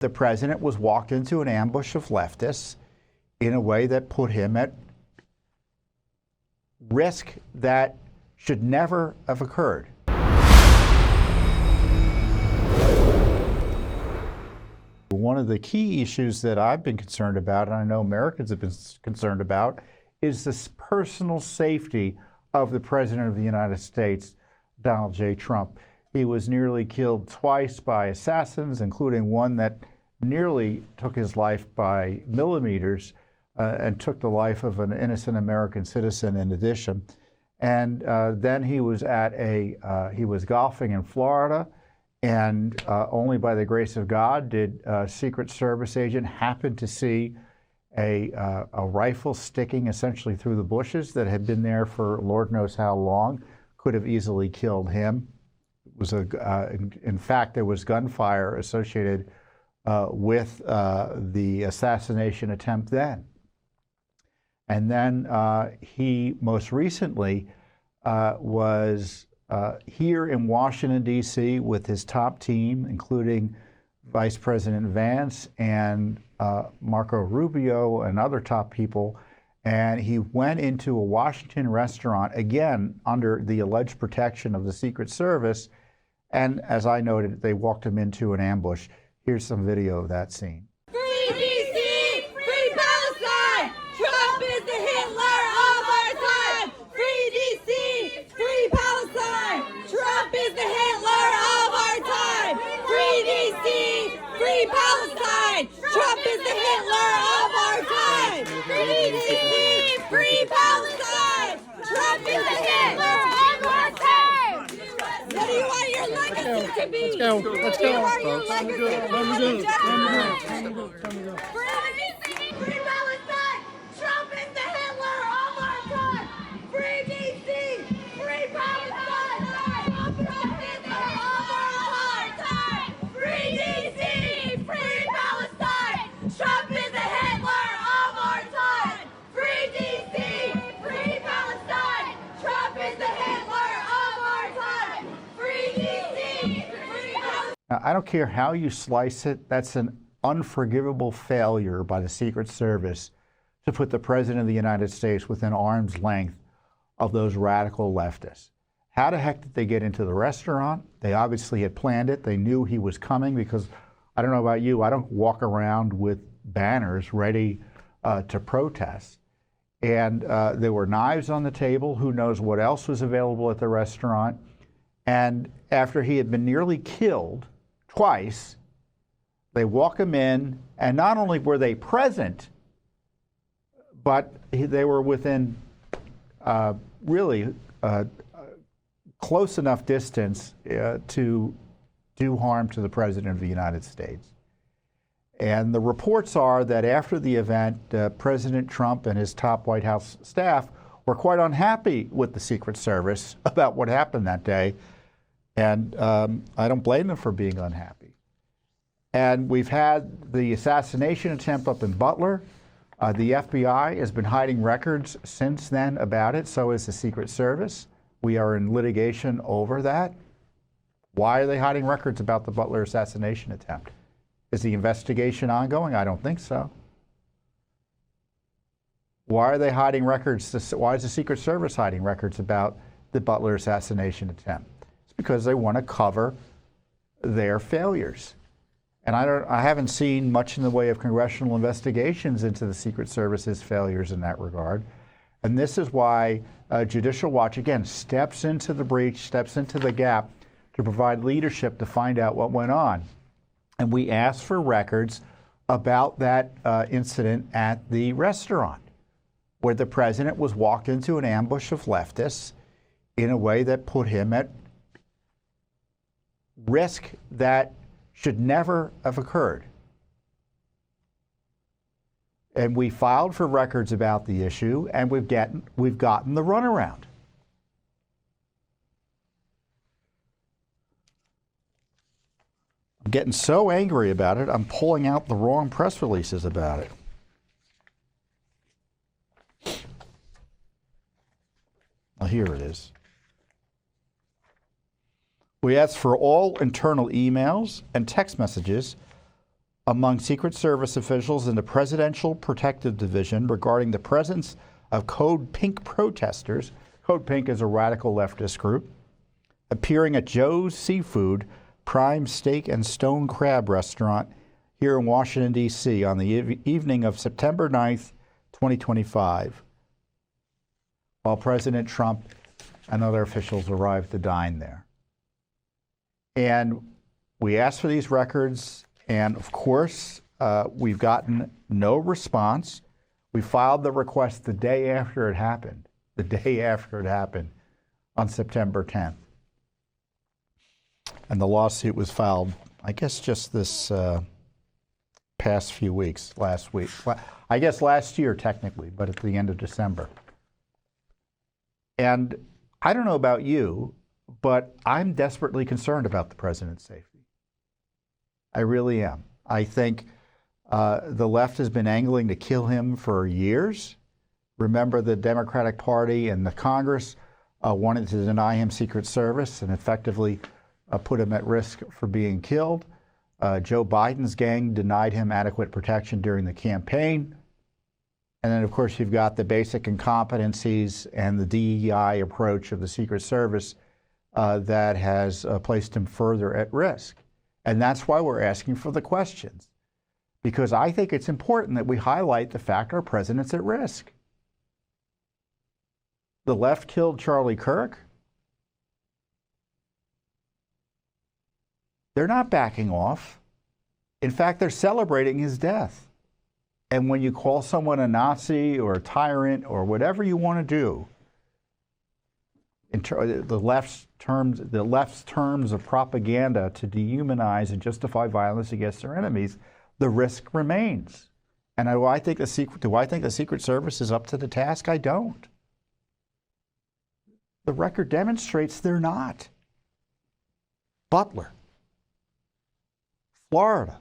The president was walked into an ambush of leftists in a way that put him at risk that should never have occurred. One of the key issues that I've been concerned about, and I know Americans have been concerned about, is the personal safety of the President of the United States, Donald J. Trump. He was nearly killed twice by assassins, including one that nearly took his life by millimeters and took the life of an innocent American citizen in addition. And then he was he was golfing in Florida, and only by the grace of God did a Secret Service agent happen to see a rifle sticking essentially through the bushes that had been there for Lord knows how long, could have easily killed him. It was in fact, there was gunfire associated with the assassination attempt then. And then he most recently was here in Washington, D.C. with his top team, including Vice President Vance and Marco Rubio and other top people. And he went into a Washington restaurant, again, under the alleged protection of the Secret Service. And as I noted, they walked him into an ambush. Here's some video of that scene. Free D.C., free Palestine! Trump is the Hitler of our time! Free D.C., free Palestine! Trump is the Hitler of our time! Free D.C., free Palestine! Trump is the Hitler of our time! Free D.C., free Palestine! Trump is the Hitler of our time! What do you want your legacy to be? Let's go, folks. Let me go. Free Palestine! Trump is the Hitler of our time! Free D.C., free Palestine! Trump is the Hitler of our time! Free D.C., free Palestine! Trump is the Hitler of our time! Free D.C., free Palestine! Trump is the Hitler of our time! Free D.C., free Palestine! Now, I don't care how you slice it, that's an unforgivable failure by the Secret Service to put the President of the United States within arm's length of those radical leftists. How the heck did they get into the restaurant? They obviously had planned it. They knew he was coming because, I don't know about you, I don't walk around with banners ready to protest. And there were knives on the table. Who knows what else was available at the restaurant. And after he had been nearly killed twice, they walk him in, and not only were they present, but they were within really close enough distance to do harm to the President of the United States. And the reports are that after the event, President Trump and his top White House staff were quite unhappy with the Secret Service about what happened that day. And I don't blame them for being unhappy. And we've had the assassination attempt up in Butler. The FBI has been hiding records since then about it. So is the Secret Service. We are in litigation over that. Why are they hiding records about the Butler assassination attempt? Is the investigation ongoing? I don't think so. Why are they hiding records? Why is the Secret Service hiding records about the Butler assassination attempt? It's because they want to cover their failures. And I haven't seen much in the way of congressional investigations into the Secret Service's failures in that regard. And this is why Judicial Watch, again, steps into the breach, steps into the gap to provide leadership to find out what went on. And we asked for records about that incident at the restaurant, where the president was walked into an ambush of leftists in a way that put him at risk that should never have occurred. And we filed for records about the issue, and we've gotten the runaround. I'm getting so angry about it, I'm pulling out the wrong press releases about it. Well, here it is. We asked for all internal emails and text messages among Secret Service officials in the Presidential Protective Division regarding the presence of Code Pink protesters. Code Pink is a radical leftist group appearing at Joe's Seafood Prime Steak and Stone Crab restaurant here in Washington, D.C. on the evening of September 9th, 2025, while President Trump and other officials arrived to dine there. And we asked for these records, and of course, we've gotten no response. We filed the request the day after it happened, on September 10th. And the lawsuit was filed, I guess, just this past few weeks, last week. I guess last year, technically, but at the end of December. And I don't know about you, but I'm desperately concerned about the president's safety. I really am. I think the left has been angling to kill him for years. Remember, the Democratic Party and the Congress wanted to deny him Secret Service and effectively put him at risk for being killed. Joe Biden's gang denied him adequate protection during the campaign. And then, of course, you've got the basic incompetencies and the DEI approach of the Secret Service that has placed him further at risk. And that's why we're asking for the questions, because I think it's important that we highlight the fact our president's at risk. The left killed Charlie Kirk. They're not backing off. In fact, they're celebrating his death. And when you call someone a Nazi or a tyrant or whatever you want to do, in the left's terms of propaganda to dehumanize and justify violence against their enemies, the risk remains. And do I think the Secret Service is up to the task? I don't. The record demonstrates they're not. Butler, Florida,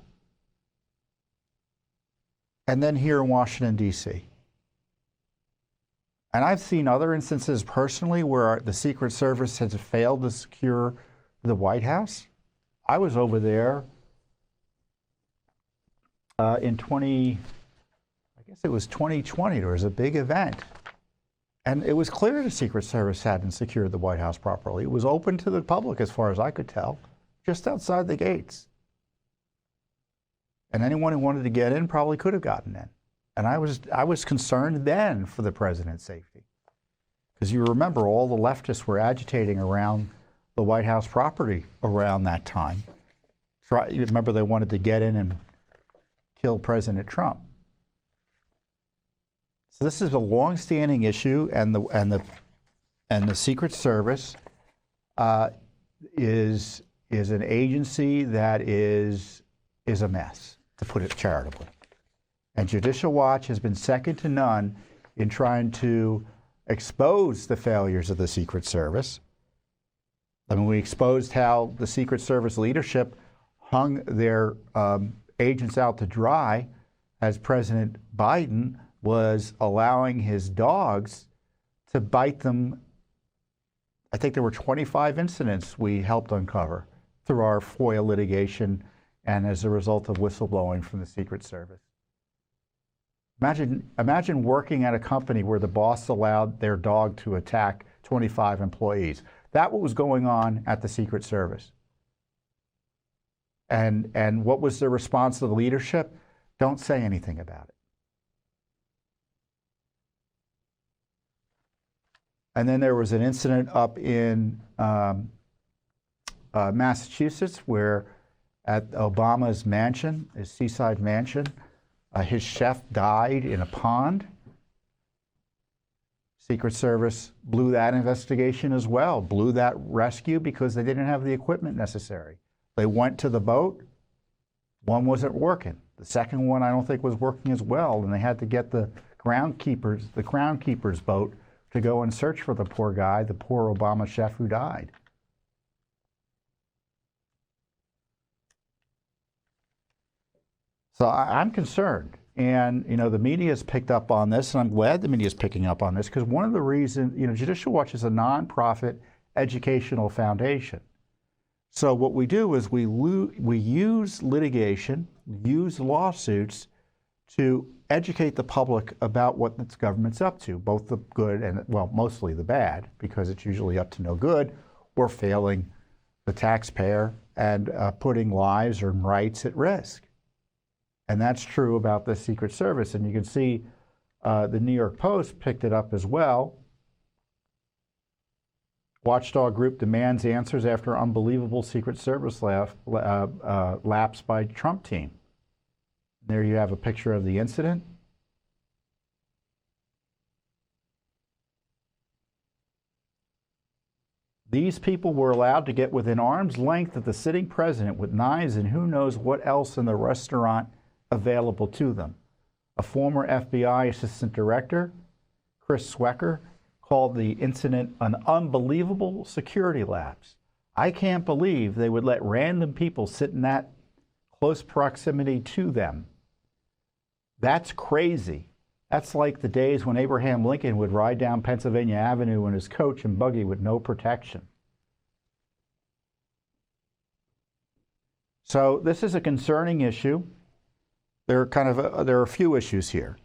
and then here in Washington, D.C. And I've seen other instances personally where the Secret Service has failed to secure the White House. I was over there in 2020. There was a big event. And it was clear the Secret Service hadn't secured the White House properly. It was open to the public as far as I could tell, just outside the gates. And anyone who wanted to get in probably could have gotten in. And I was concerned then for the president's safety. Because you remember, all the leftists were agitating around the White House property around that time. You remember they wanted to get in and kill President Trump. So this is a long-standing issue, and the Secret Service is an agency that is a mess, to put it charitably. And Judicial Watch has been second to none in trying to expose the failures of the Secret Service. I mean, we exposed how the Secret Service leadership hung their agents out to dry as President Biden was allowing his dogs to bite them. I think there were 25 incidents we helped uncover through our FOIA litigation and as a result of whistleblowing from the Secret Service. Imagine working at a company where the boss allowed their dog to attack 25 employees. That's what was going on at the Secret Service. And what was the response of the leadership? Don't say anything about it. And then there was an incident up in Massachusetts where at Obama's mansion, his seaside mansion, his chef died in a pond. Secret Service blew that investigation as well, blew that rescue because they didn't have the equipment necessary. They went to the boat. One wasn't working. The second one I don't think was working as well, and they had to get the groundkeeper's boat to go and search for the poor guy, the poor Obama chef who died. So I'm concerned. And, the media has picked up on this, and I'm glad the media is picking up on this, because one of the reasons, Judicial Watch is a nonprofit educational foundation. So what we do is we use litigation, use lawsuits to educate the public about what this government's up to, both the good and, well, mostly the bad, because it's usually up to no good or failing the taxpayer and putting lives or rights at risk. And that's true about the Secret Service. And you can see the New York Post picked it up as well. Watchdog group demands answers after unbelievable Secret Service lapse by Trump team. There you have a picture of the incident. These people were allowed to get within arm's length of the sitting president with knives and who knows what else in the restaurant available to them. A former FBI assistant director, Chris Swecker, called the incident an unbelievable security lapse. I can't believe they would let random people sit in that close proximity to them. That's crazy. That's like the days when Abraham Lincoln would ride down Pennsylvania Avenue in his coach and buggy with no protection. So this is a concerning issue. There are a few issues here.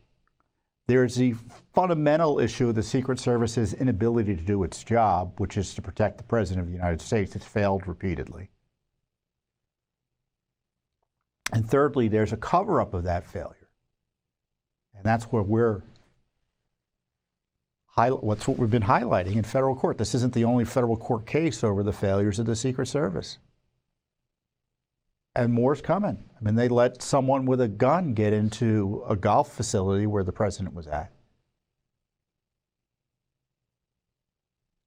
There's the fundamental issue of the Secret Service's inability to do its job, which is to protect the President of the United States. It's failed repeatedly. And thirdly, there's a cover-up of that failure. And that's where what we've been highlighting in federal court. This isn't the only federal court case over the failures of the Secret Service. And more's coming. I mean, they let someone with a gun get into a golf facility where the president was at.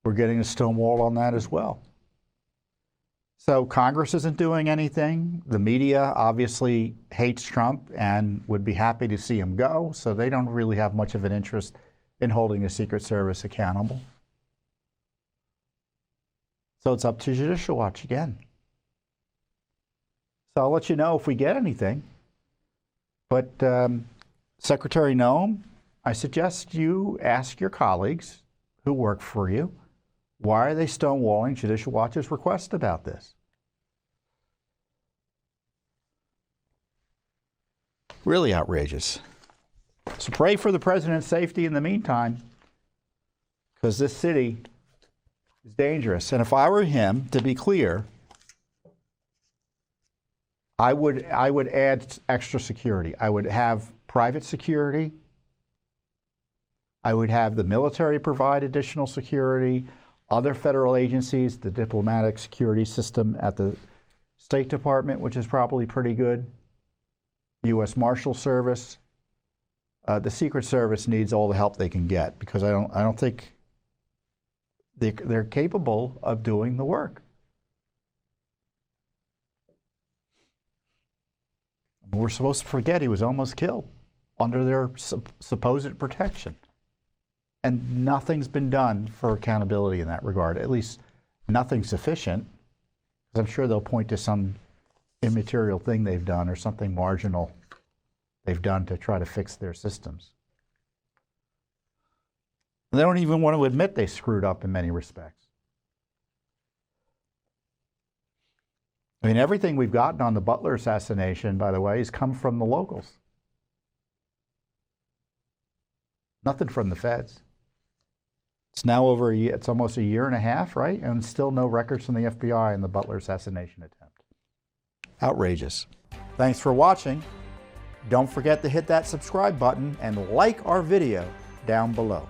We're getting a stonewall on that as well. So Congress isn't doing anything. The media obviously hates Trump and would be happy to see him go, so they don't really have much of an interest in holding the Secret Service accountable. So it's up to Judicial Watch again. So I'll let you know if we get anything. But Secretary Noem, I suggest you ask your colleagues who work for you, why are they stonewalling Judicial Watch's request about this? Really outrageous. So pray for the president's safety in the meantime, because this city is dangerous. And if I were him, to be clear, I would add extra security. I would have private security. I would have the military provide additional security, other federal agencies, the diplomatic security system at the State Department, which is probably pretty good, U.S. Marshal Service. The Secret Service needs all the help they can get, because I don't think they're capable of doing the work. We're supposed to forget he was almost killed under their supposed protection. And nothing's been done for accountability in that regard, at least nothing sufficient. Because I'm sure they'll point to some immaterial thing they've done or something marginal they've done to try to fix their systems. And they don't even want to admit they screwed up in many respects. I mean, everything we've gotten on the Butler assassination, by the way, has come from the locals. Nothing from the feds. It's now over a year, it's almost a year and a half, right? And still no records from the FBI in the Butler assassination attempt. Outrageous. Thanks for watching. Don't forget to hit that subscribe button and like our video down below.